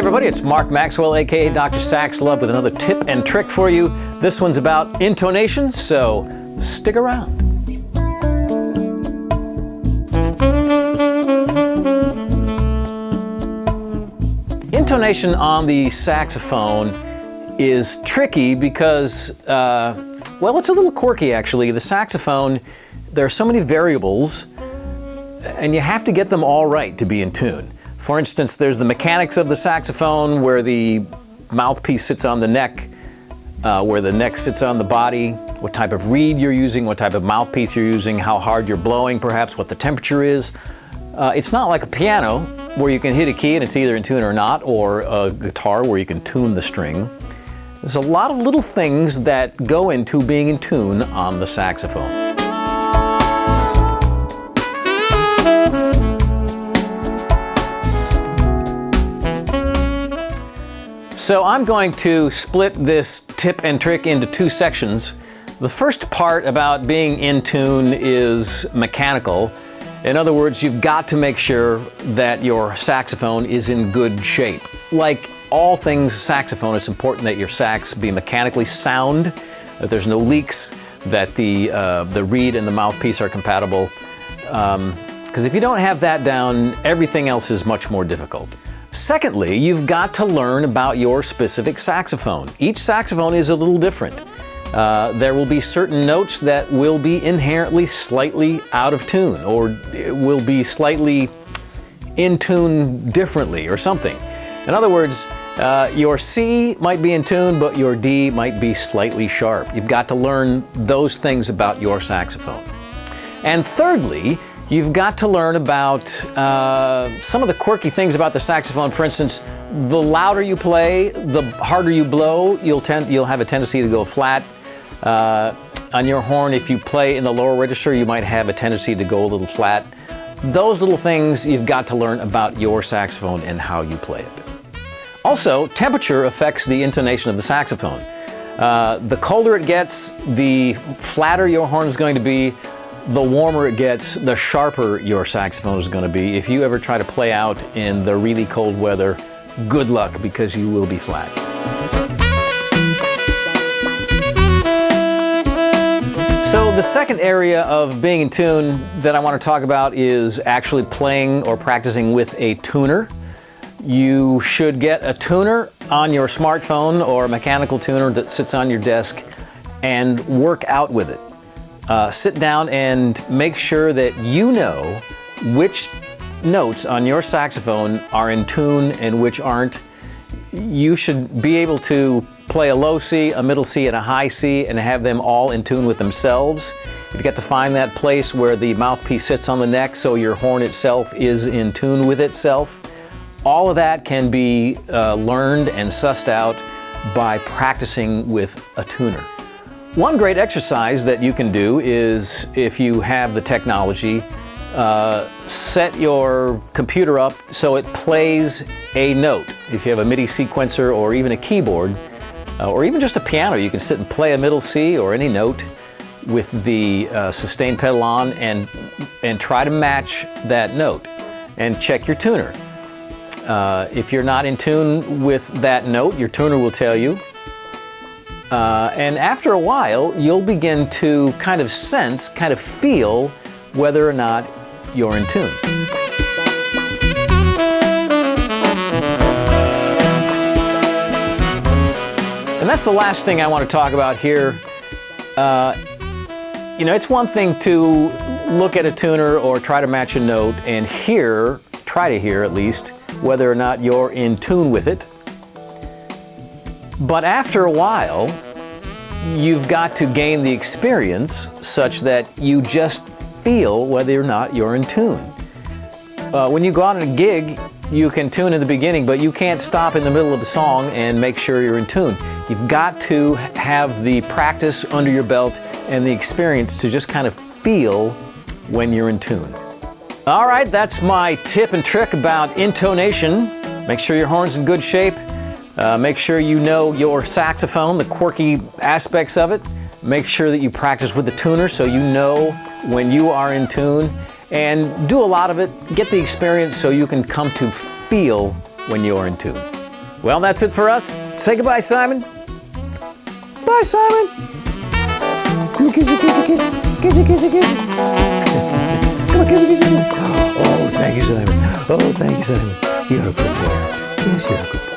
everybody, it's Mark Maxwell, aka Dr. SaxLove, with another tip and trick for you. This one's about intonation, so stick around. Intonation on the saxophone is tricky because, well, it's a little quirky actually. The saxophone, there are so many variables, and you have to get them all right to be in tune. For instance, there's the mechanics of the saxophone, where the mouthpiece sits on the neck, where the neck sits on the body, what type of reed you're using, what type of mouthpiece you're using, how hard you're blowing perhaps, what the temperature is. It's not like a piano where you can hit a key and it's either in tune or not, or a guitar where you can tune the string. There's a lot of little things that go into being in tune on the saxophone. So I'm going to split this tip and trick into two sections. The first part about being in tune is mechanical. In other words, you've got to make sure that your saxophone is in good shape. Like all things saxophone, it's important that your sax be mechanically sound, that there's no leaks, that the reed and the mouthpiece are compatible. Because if you don't have that down, everything else is much more difficult. Secondly, you've got to learn about your specific saxophone. Each saxophone is a little different. There will be certain notes that will be inherently slightly out of tune, or will be slightly in tune differently or something. In other words, your C might be in tune, but your D might be slightly sharp. You've got to learn those things about your saxophone. And thirdly, you've got to learn about some of the quirky things about the saxophone. For instance, the louder you play, the harder you blow, you'll have a tendency to go flat. On your horn, if you play in the lower register, you might have a tendency to go a little flat. Those little things you've got to learn about your saxophone and how you play it. Also, temperature affects the intonation of the saxophone. The colder it gets, the flatter your horn is going to be. The warmer it gets, the sharper your saxophone is going to be. If you ever try to play out in the really cold weather, good luck, because you will be flat. So the second area of being in tune that I want to talk about is actually playing or practicing with a tuner. You should get a tuner on your smartphone or a mechanical tuner that sits on your desk and work out with it. Sit down and make sure that you know which notes on your saxophone are in tune and which aren't. You should be able to play a low C, a middle C, and a high C and have them all in tune with themselves. You've got to find that place where the mouthpiece sits on the neck so your horn itself is in tune with itself. All of that can be learned and sussed out by practicing with a tuner. One great exercise that you can do is, if you have the technology, set your computer up so it plays a note. If you have a MIDI sequencer or even a keyboard, or even just a piano, you can sit and play a middle C or any note with the sustain pedal on and try to match that note and check your tuner. If you're not in tune with that note, your tuner will tell you. And after a while, you'll begin to kind of sense, kind of feel whether or not you're in tune. And that's the last thing I want to talk about here. You know, it's one thing to look at a tuner or try to match a note and try to hear at least, whether or not you're in tune with it. But after a while, you've got to gain the experience such that you just feel whether or not you're in tune. When you go out on a gig, you can tune in the beginning, but you can't stop in the middle of the song and make sure you're in tune. You've got to have the practice under your belt and the experience to just kind of feel when you're in tune. All right, that's my tip and trick about intonation. Make sure your horn's in good shape. Make sure you know your saxophone, the quirky aspects of it. Make sure that you practice with the tuner so you know when you are in tune. And do a lot of it. Get the experience so you can come to feel when you're in tune. Well, that's it for us. Say goodbye, Simon. Bye, Simon. Kissy, kissy, kissy, kissy, kissy, kissy. Come on, kissy, kissy. Oh, thank you, Simon. Oh, thank you, Simon. You're a good boy. Yes, you're a good boy.